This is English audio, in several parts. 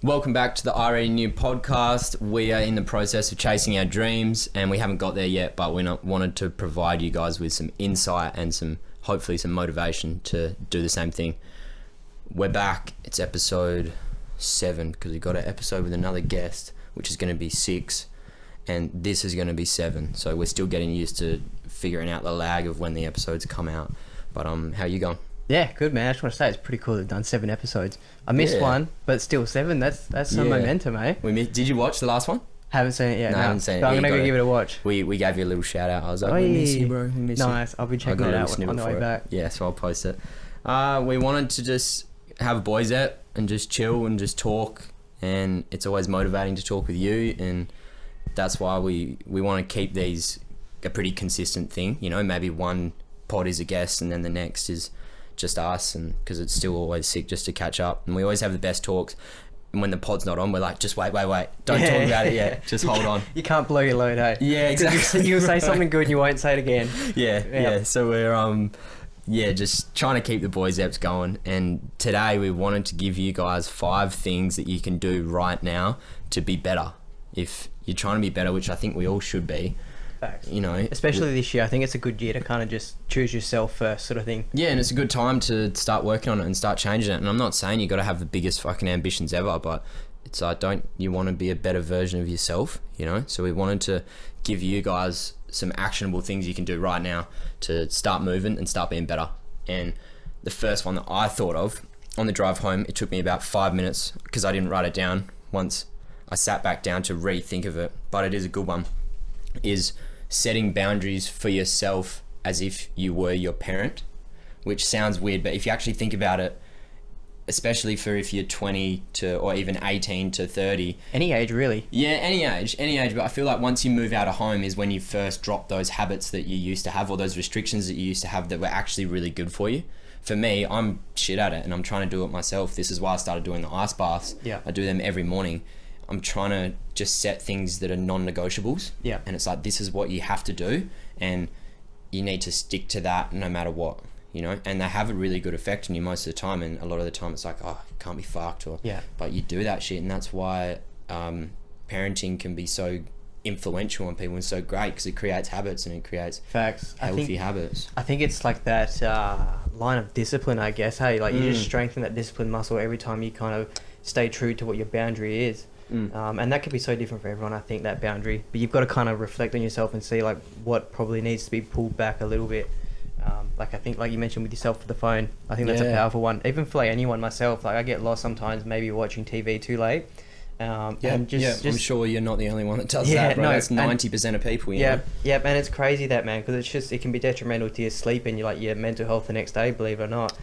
Welcome back to the Already New podcast. We are in the process of chasing our dreams and we haven't got there yet, but we wanted to provide you guys with some insight and hopefully some motivation to do the same thing. We're back. It's episode 7 because we've got an episode with another guest, which is going to be 6, and this is going to be 7. So we're still getting used to figuring out the lag of when the episodes come out. But how are you going? Yeah, good, man. I just want to say it's pretty cool they've done 7 episodes. I missed one, but still 7. That's some momentum, eh? Did you watch the last one? Haven't seen it yet. No, I haven't seen it. But I'm going to go give it a watch. We gave you a little shout out. I was like, we miss you, bro. We miss you. Nice. I'll be checking it out on the way back. Yeah, so I'll post it. We wanted to just have a boys out and just chill and just talk. And it's always motivating to talk with you. And that's why we want to keep these a pretty consistent thing. You know, maybe one pod is a guest and then the next is just us, and because it's still always sick just to catch up, and we always have the best talks. And when the pod's not on, we're like, just wait, don't talk about it yet, just hold on. You can't blow your load, hey? Yeah, exactly. You'll say something good and you won't say it again. Yeah. So we're just trying to keep the boys apps going, and today we wanted to give you guys 5 things that you can do right now to be better. If you're trying to be better, which I think we all should be. Facts. You know, especially this year, I think it's a good year to kind of just choose yourself first, sort of thing. Yeah, and it's a good time to start working on it and start changing it. And I'm not saying you got to have the biggest fucking ambitions ever, but it's like, don't you want to be a better version of yourself? You know, so we wanted to give you guys some actionable things you can do right now to start moving and start being better. And the first one that I thought of on the drive home, it took me about 5 minutes because I didn't write it down once I sat back down to rethink of it, but it is a good one, is setting boundaries for yourself as if you were your parent, which sounds weird, but if you actually think about it, especially for if you're 20 to, or even 18 to 30. Any age, really. Yeah, any age, but I feel like once you move out of home is when you first drop those habits that you used to have, or those restrictions that you used to have that were actually really good for you. For me, I'm shit at it and I'm trying to do it myself. This is why I started doing the ice baths. Yeah. I do them every morning. I'm trying to just set things that are non-negotiables. Yeah. And it's like, this is what you have to do and you need to stick to that no matter what, you know, and they have a really good effect on you most of the time. And a lot of the time it's like, oh, can't be fucked, or, yeah, but you do that shit. And that's why parenting can be so influential on people and so great, because it creates habits and it creates healthy habits. I think it's like that line of discipline, I guess. Hey, like you just strengthen that discipline muscle every time you kind of stay true to what your boundary is. And that could be so different for everyone, I think, that boundary. But you've got to kind of reflect on yourself and see like what probably needs to be pulled back a little bit. Like I think, like you mentioned with yourself with the phone, I think that's a powerful one. Even for like anyone, myself, like I get lost sometimes, maybe watching TV too late. And just I'm sure you're not the only one that does that, bro. That's 90% of people. You know? And it's crazy that, man, because it can be detrimental to your sleep and your mental health the next day, believe it or not.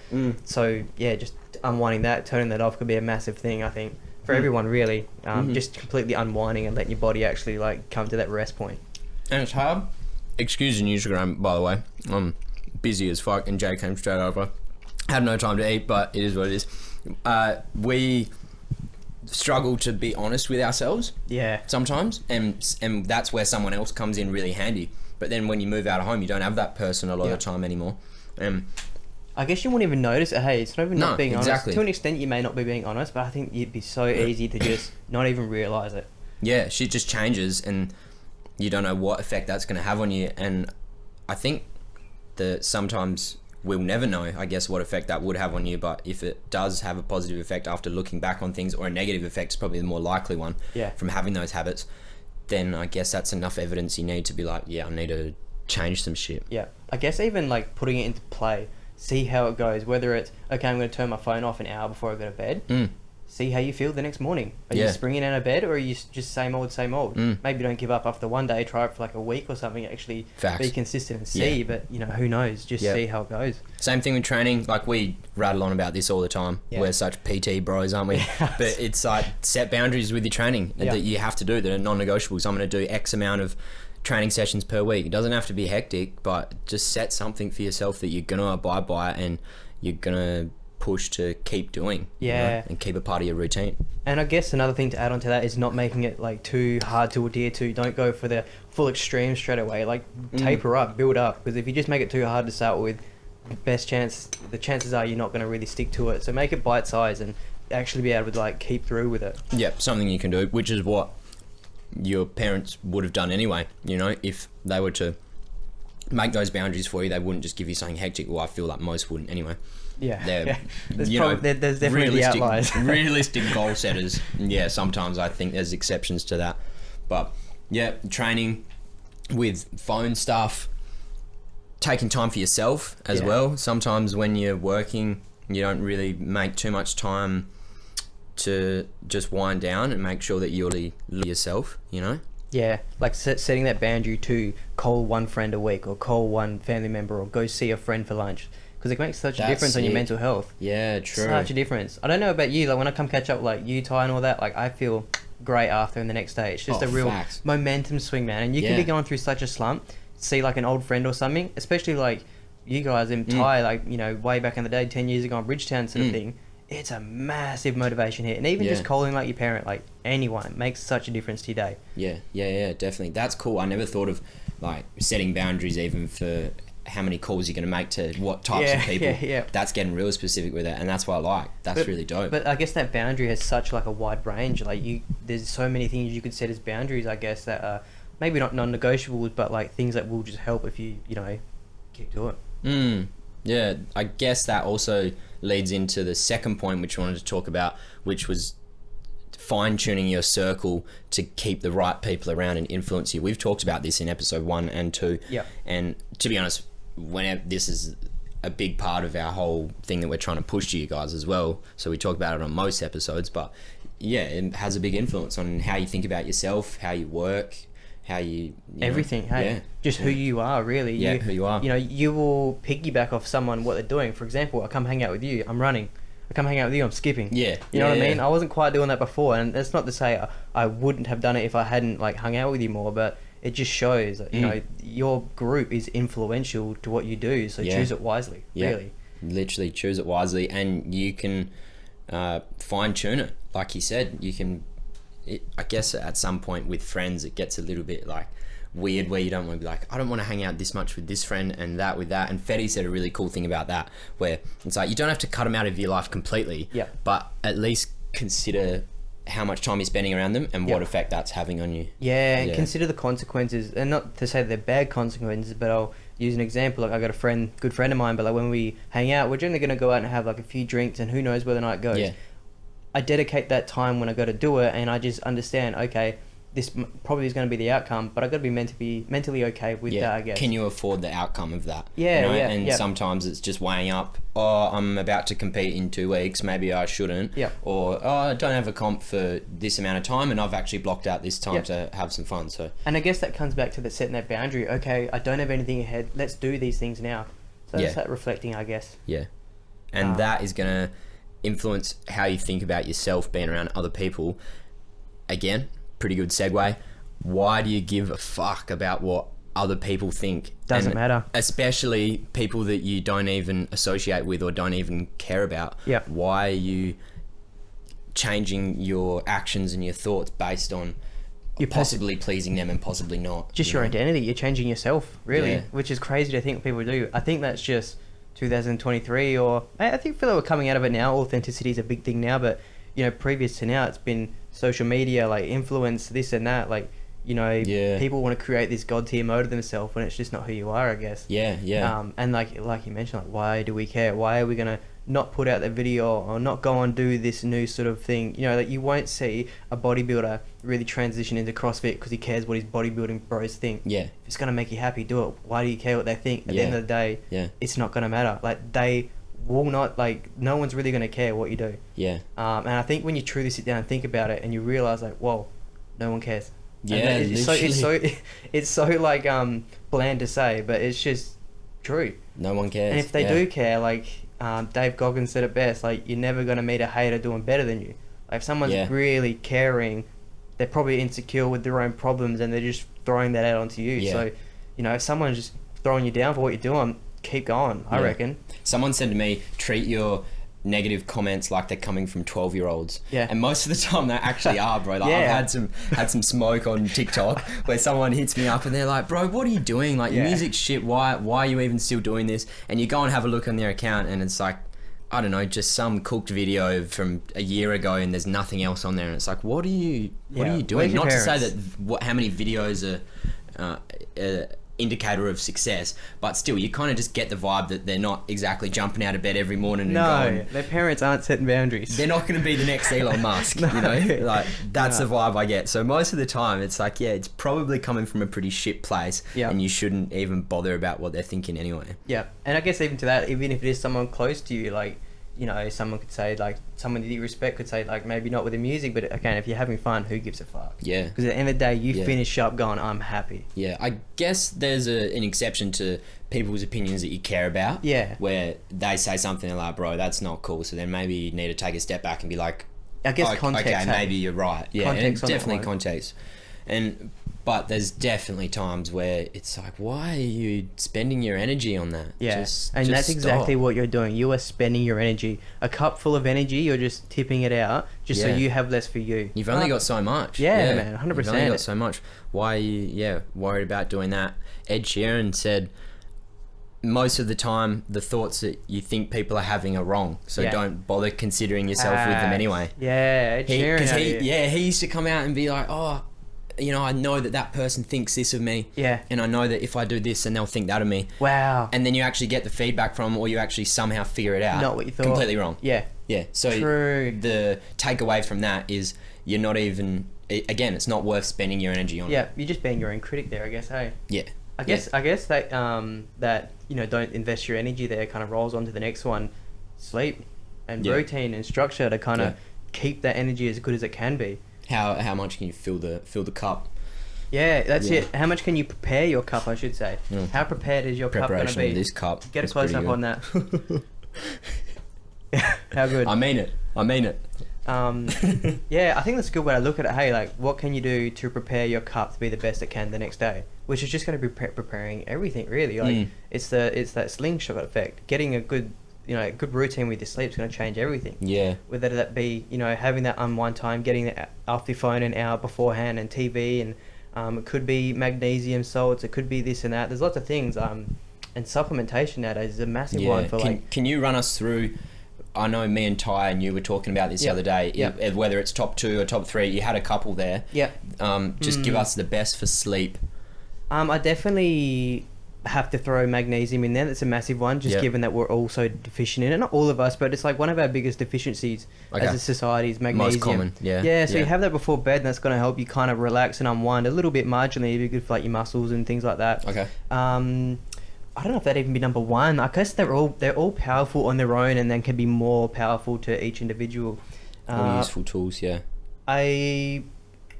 So yeah, just unwinding that, turning that off could be a massive thing, I think. For everyone, really. Just completely unwinding and letting your body actually like come to that rest point. And it's hard. Excuse the Instagram, by the way. I'm busy as fuck, and Jay came straight over. Had no time to eat, but it is what it is. We struggle to be honest with ourselves. Yeah. Sometimes, and that's where someone else comes in really handy. But then when you move out of home, you don't have that person a lot of the time anymore. I guess you wouldn't even notice it. Hey, it's not even not being exactly. honest. To an extent, you may not be being honest, but I think it'd be so easy to just not even realise it. Yeah, shit just changes and you don't know what effect that's going to have on you. And I think that sometimes we'll never know, I guess, what effect that would have on you. But if it does have a positive effect after looking back on things, or a negative effect is probably the more likely one from having those habits, then I guess that's enough evidence you need to be like, yeah, I need to change some shit. Yeah, I guess even like putting it into play. See how it goes, whether it's, okay, I'm going to turn my phone off an hour before I go to bed. See how you feel the next morning. Are you springing out of bed, or are you just same old? Maybe don't give up after one day, try it for like a week or something, actually be consistent and see, but you know, who knows, just see how it goes. Same thing with training, like we rattle on about this all the time. We're such PT bros, aren't we? But it's like, set boundaries with your training that you have to do, that are non-negotiables. I'm going to do X amount of training sessions per week. It doesn't have to be hectic, but just set something for yourself that you're going to abide by and you're going to push to keep doing. You know, and keep it part of your routine. And I guess another thing to add on to that is not making it like too hard to adhere to. Don't go for the full extreme straight away. Like taper up, build up, because if you just make it too hard to start with, the chances are you're not going to really stick to it. So make it bite-sized and actually be able to like keep through with it. Yeah, something you can do, which is what your parents would have done anyway. You know, if they were to make those boundaries for you, they wouldn't just give you something hectic. Well, I feel like most wouldn't anyway. Yeah, They're, There's definitely the outliers. realistic goal setters. Yeah, sometimes I think there's exceptions to that. But yeah, training with phone stuff, taking time for yourself as well. Sometimes when you're working, you don't really make too much time to just wind down and make sure that you're yourself, you know? Yeah, like setting that boundary to call one friend a week or call one family member or go see a friend for lunch. Because it makes such a difference on your mental health. Yeah, true. Such a difference. I don't know about you, like when I come catch up with like you, Ty, and all that, like I feel great after and the next day. It's just a real momentum swing, man. And you can be going through such a slump, see like an old friend or something, especially like you guys in Ty, like, you know, way back in the day, 10 years ago in Bridgetown sort of thing. It's a massive motivation hit. And even just calling like your parent, like anyone, makes such a difference to your day. Yeah, definitely. That's cool. I never thought of like setting boundaries even for how many calls you're going to make to what types of people. That's getting real specific with it, and that's what I like. That's really dope. But I guess that boundary has such like a wide range. Like there's so many things you could set as boundaries, I guess, that are maybe not non-negotiables, but like things that will just help if you know, keep to it. Yeah, I guess that also leads into the second point which we wanted to talk about, which was fine-tuning your circle to keep the right people around and influence you. We've talked about this in episode 1 and 2. Yeah. And to be honest, whenever this is a big part of our whole thing that we're trying to push to you guys as well. So we talk about it on most episodes, but yeah, it has a big influence on how you think about yourself, how you work, how you everything. Know, hey, just who you are, really. Yeah, who you are. You know, you will piggyback off someone what they're doing. For example, I come hang out with you, I'm running. I come hang out with you, I'm skipping. Yeah. You know what I mean? I wasn't quite doing that before, and that's not to say I wouldn't have done it if I hadn't like hung out with you more, but it just shows that, you know, your group is influential to what you do, so choose it wisely, really. Literally choose it wisely, and you can fine-tune it. Like you said, you can... I guess at some point with friends, it gets a little bit like weird where you don't want to be like, I don't want to hang out this much with this friend and that with that. And Fetty said a really cool thing about that, where it's like you don't have to cut them out of your life completely, but at least consider how much time you're spending around them and what effect that's having on you. And consider the consequences, and not to say they're bad consequences, but I'll use an example. Like I got a good friend of mine, but like when we hang out, we're generally going to go out and have like a few drinks, and who knows where the night goes. I dedicate that time when I go to do it, and I just understand, okay, this probably is going to be the outcome, but I got to be mentally okay with that, I guess. Can you afford the outcome of that? And sometimes it's just weighing up, I'm about to compete in 2 weeks, maybe I shouldn't. Or, I don't have a comp for this amount of time, and I've actually blocked out this time to have some fun. So. And I guess that comes back to setting that boundary. Okay, I don't have anything ahead. Let's do these things now. So that's that reflecting, I guess. Yeah. And that is going to influence how you think about yourself being around other people. Again, pretty good segue. Why do you give a fuck about what other people think? Doesn't matter. Especially people that you don't even associate with or don't even care about. Why are you changing your actions and your thoughts based on you're possibly pleasing them and possibly not? Just your identity. You're changing yourself, really, which is crazy to think people do. I think that's just 2023, or I feel like we're coming out of it now. Authenticity is a big thing now, but you know, previous to now, it's been social media, like influence, this and that. Like, you know, people want to create this god tier mode of themselves when it's just not who you are, I guess. And like you mentioned, like, why do we care? Why are we gonna not put out the video or not go and do this new sort of thing? You know, like you won't see a bodybuilder really transition into CrossFit because he cares what his bodybuilding bros think. If it's gonna make you happy, do it. Why do you care what they think? At the end of the day, it's not gonna matter. Like they will not, like, no one's really gonna care what you do. And I think when you truly sit down and think about it, and you realize like, whoa, no one cares. It's so like bland to say, but it's just true. No one cares. And if they do care, like Dave Goggins said it best, like you're never gonna meet a hater doing better than you. Like if someone's really caring, they're probably insecure with their own problems and they're just throwing that out onto you. So, you know, if someone's just throwing you down for what you're doing, keep going, I reckon. Someone said to me, treat your negative comments like they're coming from 12-year-olds. And most of the time they actually are, bro. Like I've had some smoke on TikTok where someone hits me up and they're like, bro, what are you doing? Like your music's shit. Why are you even still doing this? And you go and have a look on their account and it's like I don't know, just some cooked video from a year ago and there's nothing else on there, and it's like, what are you doing? Where's your Not to parents? say that how many videos are indicator of success, but still, you kind of just get the vibe that they're not exactly jumping out of bed every morning and going, their parents aren't setting boundaries. they're not going to be the next Elon Musk. You know, like that's the vibe I get. So most of the time, it's like, yeah, it's probably coming from a pretty shit place, and you shouldn't even bother about what they're thinking anyway. Yeah, and I guess even to that, even if it is someone close to you, like, you know, someone could say, like, someone that you respect could say, like, maybe not with the music, but again, if you're having fun, who gives a fuck? Yeah. Because at the end of the day, you finish up going, I'm happy. Yeah, I guess there's an exception to people's opinions that you care about. Yeah. Where they say something like, bro, that's not cool. So then maybe you need to take a step back and be like, I guess context. Okay, maybe you're right. Yeah, context and definitely context. But there's definitely times where it's like, why are you spending your energy on that? Yeah, just that's exactly stop. what you're doing. You are spending your energy. A cup full of energy, you're just tipping it out just so you have less for you. You've only got so much. Yeah, man, 100%. You've only got so much. Why are you, worried about doing that? Ed Sheeran said, most of the time, the thoughts that you think people are having are wrong. So don't bother considering yourself with them anyway. Yeah, Ed Sheeran. Because he used to come out and be like, oh, you know, I know that person thinks this of me. Yeah. And I know that if I do this, then they'll think that of me. Wow. And then you actually get the feedback from, or you actually somehow figure it out. Not what you thought. Completely wrong. Yeah. Yeah. So True. The takeaway from that is you're not even, again, it's not worth spending your energy on. Yeah, you're just being your own critic there, I guess, hey? Yeah. I guess that, that, you know, don't invest your energy there kind of rolls on to the next one. Sleep and routine and structure to kind of keep that energy as good as it can be. How much can you fill the cup? Yeah, that's it. How much can you prepare your cup, I should say? How prepared is your cup going to be? Of this cup. Get a close up on that. How good. I mean it. Yeah, I think that's a good way to look at it. Hey, like, what can you do to prepare your cup to be the best it can the next day? Which is just going to be preparing everything, really. Like, it's that slingshot effect. Getting a good, good routine with your sleep is going to change everything. Yeah. Whether that be, having that unwind time, getting that off your phone an hour beforehand, and TV, and it could be magnesium salts, it could be this and that. There's lots of things. And supplementation nowadays is a massive one for Can you run us through? I know me and Ty and you were talking about this the other day. Whether it's top 2 or top 3, you had a couple there. Yeah. Just give us the best for sleep. I definitely have to throw magnesium in there. That's a massive one, just given that we're all so deficient in it. Not all of us, but it's like one of our biggest deficiencies as a society is magnesium. Most common, So you have that before bed, and that's going to help you kind of relax and unwind a little bit marginally. It'd be good for like your muscles and things like that. Okay. I don't know if that'd even be number 1. I guess they're all powerful on their own, and then can be more powerful to each individual. All useful tools, yeah. I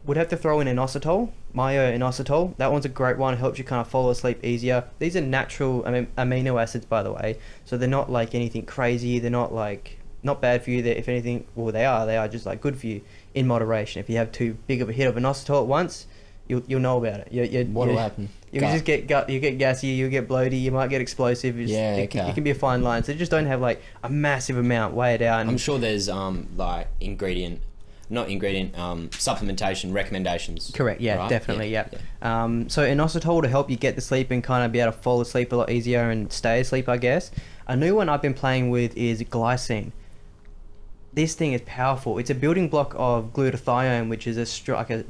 would have to throw in inositol, myo-inositol. That one's a great one. It helps you kind of fall asleep easier. These are natural amino acids, by the way, so they're not like anything crazy. They're not bad for you. They're, if anything, well, they are just like good for you in moderation. If you have too big of a hit of inositol at once, you'll know about it. What'll happen? You just get you get gassy, you get bloaty, you might get explosive. It can be a fine line. So just don't have like a massive amount, weigh it out. I'm sure there's like supplementation recommendations. Correct. Yeah, right? Definitely. Yeah. So inositol to help you get to sleep and kind of be able to fall asleep a lot easier and stay asleep, I guess. A new one I've been playing with is glycine. This thing is powerful. It's a building block of glutathione, which is a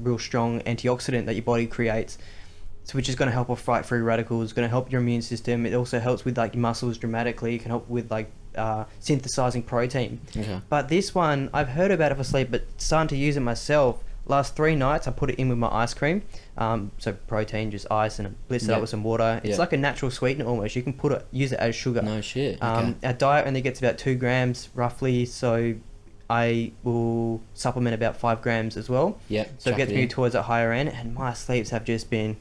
real strong antioxidant that your body creates. So which is going to help off fight free radicals, going to help your immune system. It also helps with like your muscles dramatically. It can help with like synthesizing protein. Okay. But this one, I've heard about it for sleep, but starting to use it myself. Last 3 nights, I put it in with my ice cream. So protein, just ice, and blitz it up with some water. It's like a natural sweetener almost. You can use it as sugar. No shit. Okay. Our diet only gets about 2 grams roughly, so I will supplement about 5 grams as well. Yeah. So it gets me towards a higher end, and my sleeps have just been...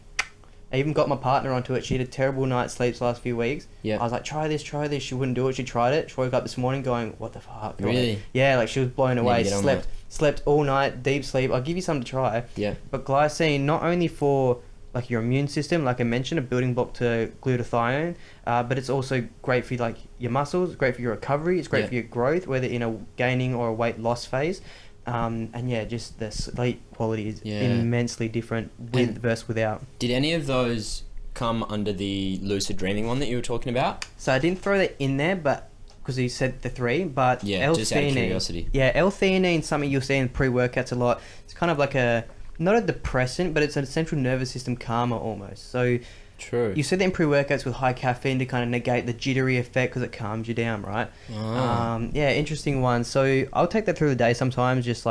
I even got my partner onto it. She had a terrible night's sleeps last few weeks. Yeah. I was like, try this. She wouldn't do it. She tried it. She woke up this morning going, what the fuck? Really? Yeah, like she was blown away. Slept all night, deep sleep. I'll give you something to try. Yeah. But glycine, not only for like your immune system, like I mentioned, a building block to glutathione, but it's also great for like your muscles, great for your recovery, it's great for your growth, whether in a gaining or a weight loss phase. And yeah, just the sleep quality is immensely different versus without. Did any of those come under the lucid dreaming one that you were talking about? So I didn't throw that in there, but because he said the 3, but Yeah, just out of curiosity. Yeah, L-theanine is something you'll see in pre-workouts a lot. It's kind of like not a depressant, but it's a central nervous system calmer almost. So True. you see that in pre-workouts with high caffeine to kind of negate the jittery effect because it calms you down, right? Yeah, interesting one. So I'll take that through the day sometimes, just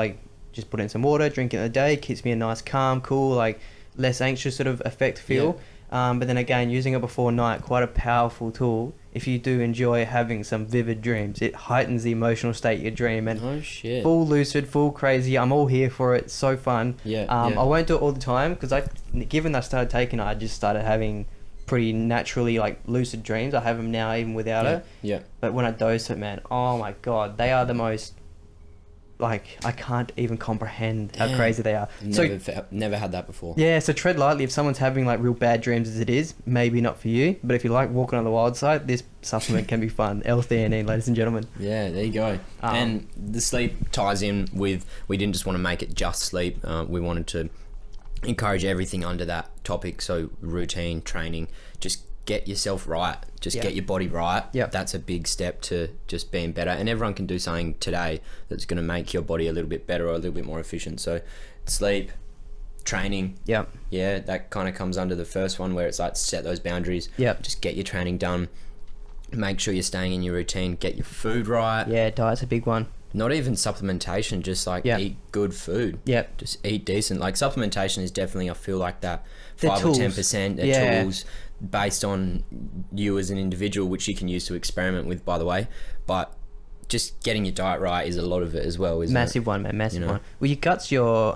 put in some water, drink it in the day, keeps me a nice calm, cool, like less anxious sort of effect feel. But then again, using it before night, quite a powerful tool. If you do enjoy having some vivid dreams, it heightens the emotional state you dream. And Oh shit. full lucid, full crazy. I'm all here for it. It's so fun. I won't do it all the time because given I started taking it, I just started having pretty naturally like lucid dreams. I have them now even without it. Yeah. But when I dose it, man, oh my god, they are the most. Like, I can't even comprehend how crazy they are. Never had that before. Yeah, so tread lightly. If someone's having like real bad dreams as it is, maybe not for you. But if you like walking on the wild side, this supplement can be fun. L-theanine, ladies and gentlemen. Yeah, there you go. And the sleep ties in with, we didn't just want to make it just sleep. We wanted to encourage everything under that topic. So routine, training, just get yourself right. Just get your body right. That's a big step to just being better. And everyone can do something today that's going to make your body a little bit better or a little bit more efficient. So sleep, training. Yeah, that kind of comes under the first one where it's like set those boundaries. Just get your training done. Make sure you're staying in your routine. Get your food right. Yeah, diet's a big one. Not even supplementation, just like eat good food. Just eat decent. Like supplementation is definitely, I feel like that 5 or 10%. They're tools based on you as an individual, which you can use to experiment with, by the way. But just getting your diet right is a lot of it as well, isn't massive it? One, man, massive one. Well, your gut's your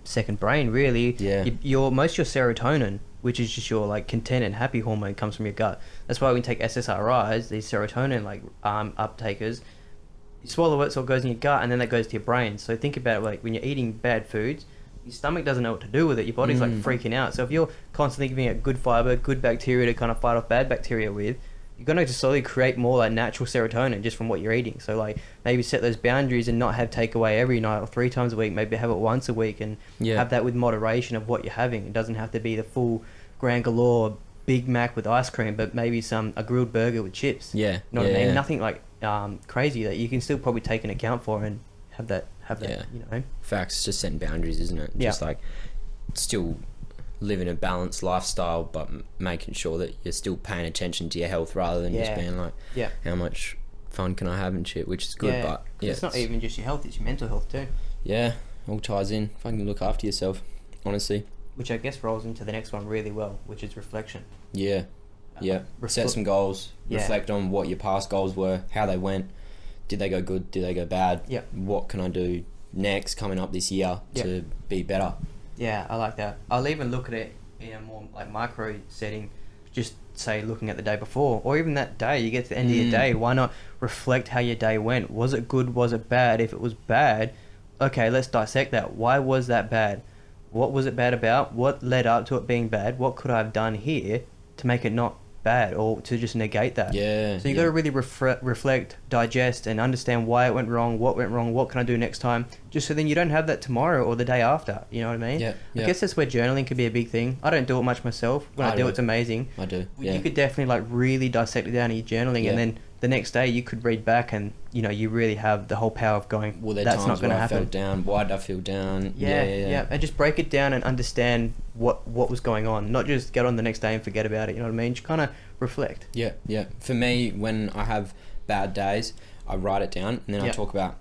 second brain, really. Most of your serotonin, which is just your like content and happy hormone, comes from your gut. That's why when you take SSRIs, these serotonin like uptakers, you swallow it, so it goes in your gut, and then that goes to your brain. So think about it, like when you're eating bad foods, your stomach doesn't know what to do with it. Your body's like freaking out. So if you're constantly giving it good fiber, good bacteria to kind of fight off bad bacteria with, you're going to just slowly create more like natural serotonin just from what you're eating. So like maybe set those boundaries and not have takeaway every night or 3 times a week. Maybe have it once a week and have that with moderation of what you're having. It doesn't have to be the full Grand Galore Big Mac with ice cream, but maybe a grilled burger with chips. You know what I mean? Nothing like crazy that you can still probably take an account for and have that, you know. Facts, just setting boundaries, isn't it? Just like still living a balanced lifestyle, but making sure that you're still paying attention to your health rather than just being like, how much fun can I have and shit, which is good. But it's not even just your health, it's your mental health too. All ties in. Fucking look after yourself, honestly. Which I guess rolls into the next one really well, which is reflection. Set some goals, reflect on what your past goals were, how they went, did they go good, did they go bad, what can I do next coming up this year to be better. I like that. I'll even look at it in a more like micro setting, just say looking at the day before, or even that day you get to the end of your day, why not reflect how your day went? Was it good, was it bad? If it was bad, okay, let's dissect that. Why was that bad? What was it bad about? What led up to it being bad? What could I have done here to make it not bad or to just negate that? So you got to really reflect, digest, and understand why it went wrong, what can I do next time, just so then you don't have that tomorrow or the day after. You know what I mean? I guess that's where journaling could be a big thing. I don't do it much myself. When I do, it's amazing. I do. You could definitely like really dissect it down in your journaling, and then the next day you could read back and you know you really have the whole power of going, well, that's not going to happen. I felt down. Why did I feel down? And just break it down and understand what was going on, not just get on the next day and forget about it. You know what I mean? Just kind of reflect. For me, when I have bad days, I write it down and then I talk about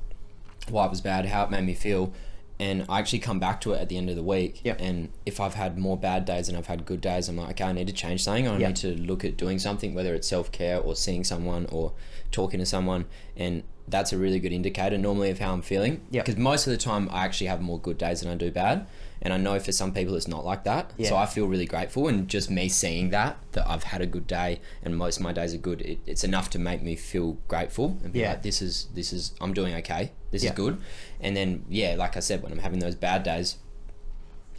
why it was bad, how it made me feel, and I actually come back to it at the end of the week. And if I've had more bad days than I've had good days, I'm like, okay, I need to change something. I need to look at doing something, whether it's self-care or seeing someone or talking to someone. And that's a really good indicator normally of how I'm feeling. Because most of the time I actually have more good days than I do bad. And I know for some people it's not like that. So I feel really grateful, and just me seeing that I've had a good day and most of my days are good, it's enough to make me feel grateful and be like, this is I'm doing okay, this is good. And then like I said, when I'm having those bad days,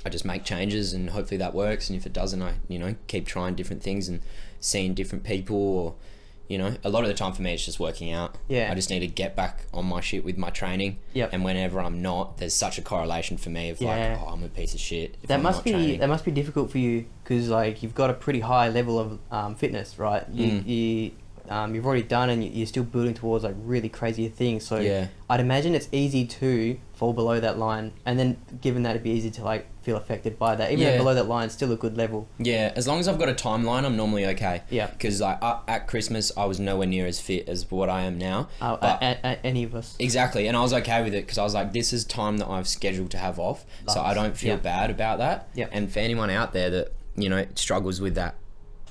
I just make changes and hopefully that works. And if it doesn't, I keep trying different things and seeing different people, or a lot of the time for me it's just working out. I just need to get back on my shit with my training. And whenever I'm not, there's such a correlation for me of like, oh, I'm a piece of shit if that I'm must not be training. That must be difficult for you, because like you've got a pretty high level of fitness, right? You you've already done and you're still building towards like really crazy things. So Yeah. I'd imagine it's easy to fall below that line, and then given that it'd be easy to like feel affected by that. Even Yeah. though below that line, it's still a good level. Yeah, as long as I've got a timeline, I'm normally okay. Yeah. Because like at Christmas, I was nowhere near as fit as what I am now. But any of us. Exactly, and I was okay with it because I was like, this is time that I've scheduled to have off, so I don't feel bad about that. Yeah. And for anyone out there that, you know, struggles with that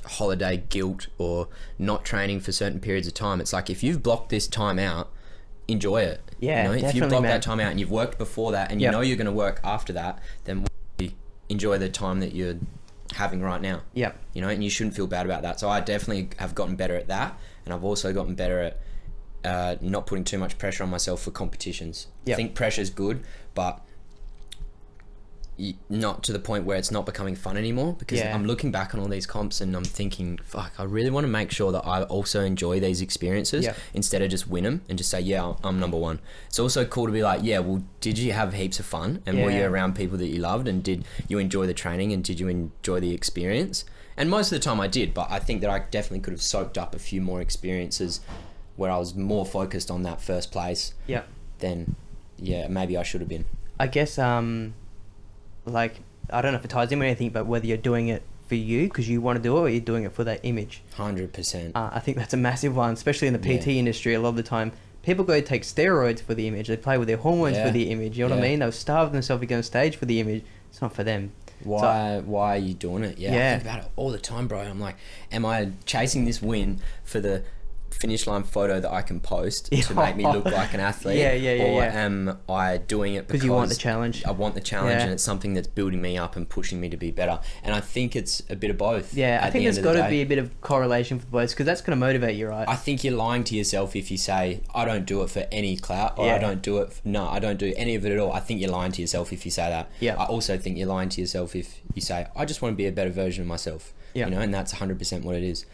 holiday guilt or not training for certain periods of time, it's like, if you've blocked this time out, enjoy it. Yeah, you know, if definitely, you've blocked man. that time out and you've worked before that and you know you're going to work after that, then enjoy the time that you're having right now. Yeah. You know, and you shouldn't feel bad about that. So I definitely have gotten better at that, and I've also gotten better at not putting too much pressure on myself for competitions. Yep. I think pressure's good, but not to the point where it's not becoming fun anymore, because I'm looking back on all these comps and I'm thinking, fuck, I really want to make sure that I also enjoy these experiences instead of just win them and just say, yeah, I'm number one. It's also cool to be like, yeah, well, did you have heaps of fun, and were you around people that you loved, and did you enjoy the training, and did you enjoy the experience? And most of the time I did, but I think that I definitely could have soaked up a few more experiences where I was more focused on that first place than maybe I should have been. I guess like, I don't know if it ties in with anything, but whether you're doing it for you because you want to do it, or you're doing it for that image. 100%. I think that's a massive one, especially in the PT industry. A lot of the time, people go take steroids for the image. They play with their hormones for the image. You know what I mean? They'll starve themselves to go on stage for the image. It's not for them. Why are you doing it? I think about it all the time, bro. I'm like, am I chasing this win for the finish line photo that I can post to make me look like an athlete? Or am I doing it because you want the challenge? I want the challenge, and it's something that's building me up and pushing me to be better. And I think it's a bit of both. I think there's got to be a bit of correlation for both, because that's going to motivate you, right? I think you're lying to yourself if you say, I don't do it for any clout, or I don't do it I don't do any of it at all. I think you're lying to yourself if you say that. I also think you're lying to yourself if you say, I just want to be a better version of myself. You know, and that's 100% what it is.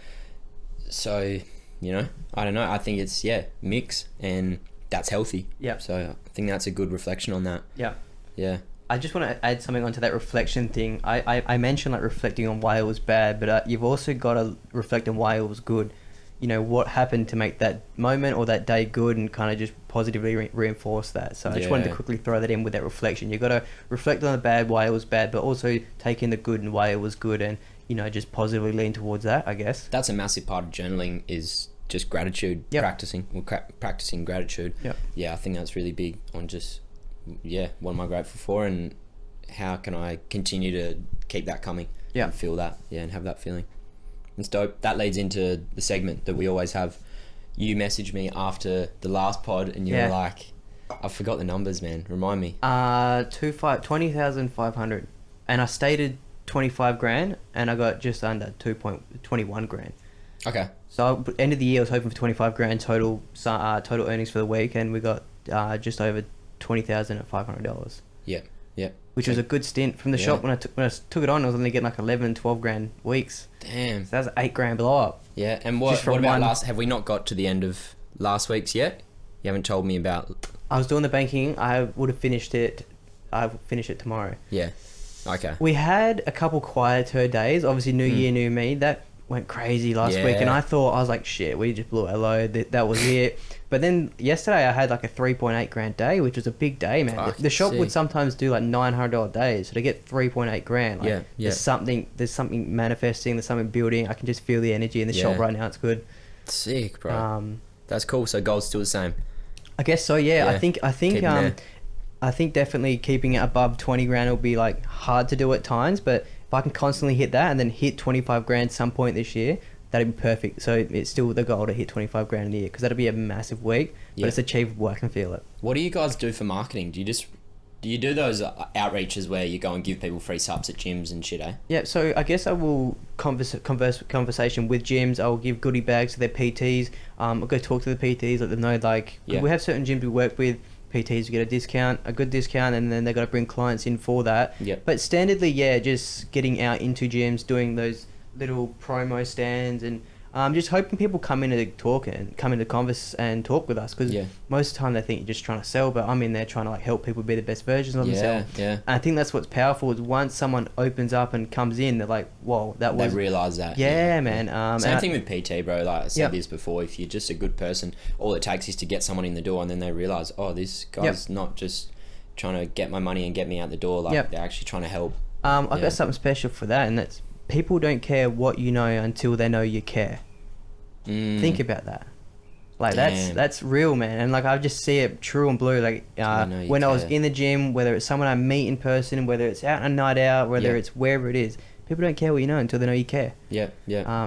So, you know, I don't know. I think it's, mix, and that's healthy. So I think that's a good reflection on that. I just want to add something onto that reflection thing. I mentioned like reflecting on why it was bad, but you've also got to reflect on why it was good. You know, what happened to make that moment or that day good, and kind of just positively reinforce that. So I just wanted to quickly throw that in with that reflection. You've got to reflect on the bad, why it was bad, but also take in the good and why it was good, and, you know, just positively lean towards that, I guess. That's a massive part of journaling, is just gratitude, practicing gratitude. I think that's really big on just, what am I grateful for, and how can I continue to keep that coming and feel that, and have that feeling. It's dope. That leads into the segment that we always have. You messaged me after the last pod and you were like, I forgot the numbers, man. Remind me. 20,500, and I stated 25 grand, and I got just under 2.21 grand. Okay. So end of the year, I was hoping for 25 grand total earnings for the week, and we got just over $20,500. Which was a good stint from the shop. When I took it on, I was only getting like 11, 12 grand weeks. Damn. So that was 8 grand blow up. Yeah, and what about last? Have we not got to the end of last week's yet? You haven't told me about. I was doing the banking. I would have finished it. I'll finish it tomorrow. Yeah. Okay. We had a couple quieter days. Obviously, New Year, New Me. That went crazy last week, and I was like, shit, we just blew our load. That was it. But then yesterday I had like a 3.8 grand day, which was a big day, man. The shop would sometimes do like $900 days, so to get 3.8 grand, like, there's something manifesting, there's something building. I can just feel the energy in the shop right now. It's good. Sick, bro. That's cool. So goal's still the same. I guess so. I think definitely keeping it above 20 grand will be like hard to do at times, but if I can constantly hit that and then hit 25 grand some point this year, that'd be perfect. So it's still the goal to hit 25 grand in a year, because that'd be a massive week, but it's achievable. I can feel it. What do you guys do for marketing? Do you do those outreaches where you go and give people free subs at gyms and shit, eh? Yeah, so I guess I will conversation with gyms. I'll give goodie bags to their PTs. I'll go talk to the PTs, let them know, like, we have certain gyms we work with. PTs get a good discount, and then they've got to bring clients in for that. But standardly, just getting out into gyms, doing those little promo stands, and Just hoping people come into converse and talk with us, because most of the time they think you're just trying to sell, but I'm in there trying to like help people be the best versions of themselves. And I think that's what's powerful, is once someone opens up and comes in, they're like, whoa, they realise that. Man. Same thing with PT, bro. Like I said this before, if you're just a good person, all it takes is to get someone in the door, and then they realise, oh, this guy's not just trying to get my money and get me out the door. Like they're actually trying to help. I've got something special for that, and that's people don't care what you know until they know you care. Think about that. Like that's real, man. And like I just see it true and blue. Like when I was in the gym, whether it's someone I meet in person, whether it's out on a night out, whether it's wherever it is, people don't care what you know until they know you care. And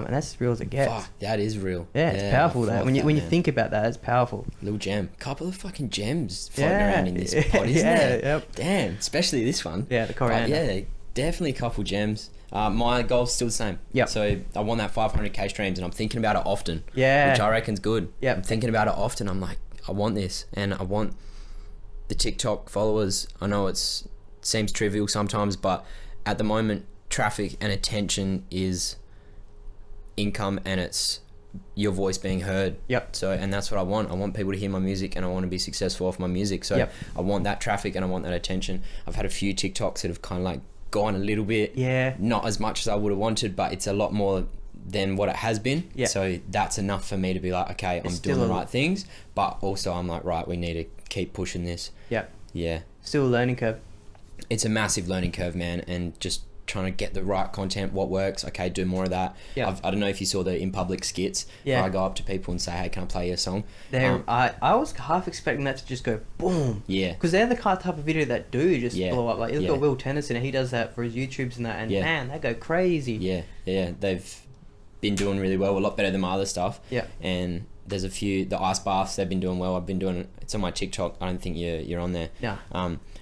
that's as real as it gets. Fuck, that is real. It's powerful. That when you think about that, it's powerful. Little gem, couple of fucking gems floating around in this pod, isn't there? Damn, especially this one. The coriander. Definitely a couple gems. My goal's still the same. So I want that 500k streams, and I'm thinking about it often. Which I reckon's good. I'm thinking about it often. I'm like, I want this, and I want the TikTok followers. I know it seems trivial sometimes, but at the moment, traffic and attention is income, and it's your voice being heard. So, and that's what I want. I want people to hear my music, and I want to be successful off my music. So I want that traffic, and I want that attention. I've had a few TikToks that have kind of like gone a little bit, not as much as I would have wanted, but it's a lot more than what it has been. So that's enough for me to be like, okay, I'm doing the right things, but also I'm like, right, we need to keep pushing this. Still a learning curve. It's a massive learning curve, man, and just trying to get the right content, what works, okay, do more of that. I don't know if you saw the in public skits where I go up to people and say, hey, can I play your song? I was half expecting that to just go boom, because they're the type of video that do just blow up. Like you've got Will Tennyson, he does that for his YouTubes and that, and man, they go crazy. They've been doing really well, a lot better than my other stuff. And there's a few, the ice baths, they've been doing well. I've been doing it, it's on my TikTok. I don't think you're on there.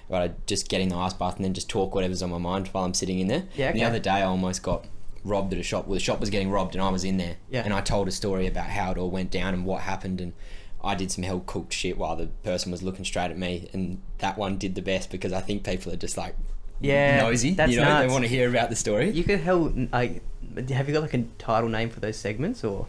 But I just get in the ice bath and then just talk whatever's on my mind while I'm sitting in there. And the other day I almost got robbed at a shop. Well, the shop was getting robbed and I was in there. And I told a story about how it all went down and what happened, and I did some hell cooked shit while the person was looking straight at me, and that one did the best because I think people are just like nosy. That's nuts. They want to hear about the story. You could have you got like a title name for those segments, or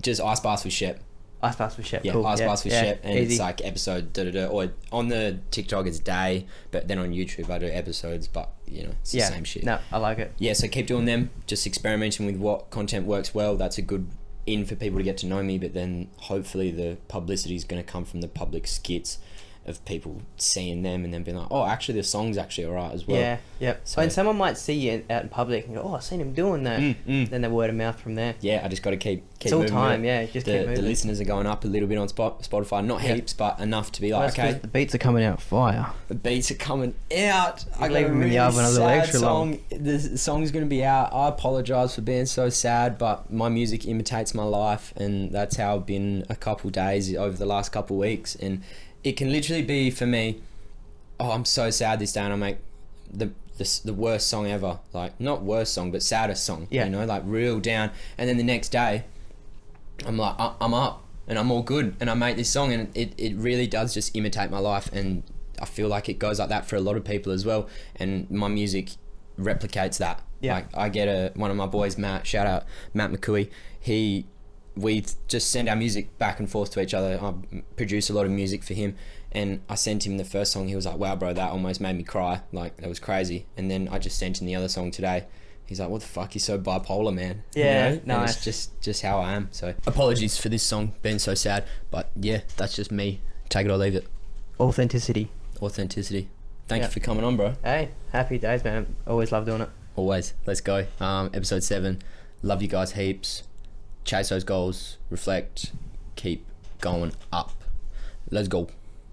just Ice Baths with Shep? Ice Baths with Shep. Ice Baths with Shep, and easy. It's like episode or on the TikTok it's day, but then on YouTube I do episodes, but it's the same shit. No, I like it. So keep doing them, just experimenting with what content works well. That's a good in for people to get to know me, but then hopefully the publicity is going to come from the public skits of people seeing them and then being like, oh, actually the song's actually alright as well. So, and someone might see you out in public and go, oh, I've seen him doing that. Then the word of mouth from there. I just got to keep it's all moving. Time, just keep moving. The listeners are going up a little bit on Spotify, not heaps, but enough to be like, okay, the beats are coming out fire. The beats are coming out. I leave them in the oven a little extra long. The song's going to be out. I apologise for being so sad, but my music imitates my life, and that's how I've been a couple days over the last couple weeks. And it can literally be for me, oh, I'm so sad this day, and I make the worst song ever. Like, not worst song, but saddest song. Like real down. And then the next day, I'm like, I'm up and I'm all good, and I make this song, and it really does just imitate my life, and I feel like it goes like that for a lot of people as well, and my music replicates that. Like I get one of my boys, Matt, shout out Matt McCooey, we just send our music back and forth to each other. I produce a lot of music for him, and I sent him the first song. He was like, wow, bro, that almost made me cry. Like, that was crazy. And then I just sent him the other song today. He's like, what the fuck? You're so bipolar, man. Nice. And it's just how I am. So apologies for this song being so sad, but that's just me. Take it or leave it. Authenticity. Thank you for coming on, bro. Hey, happy days, man. Always love doing it. Always. Let's go. Episode 7. Love you guys heaps. Chase those goals, reflect, keep going up. Let's go.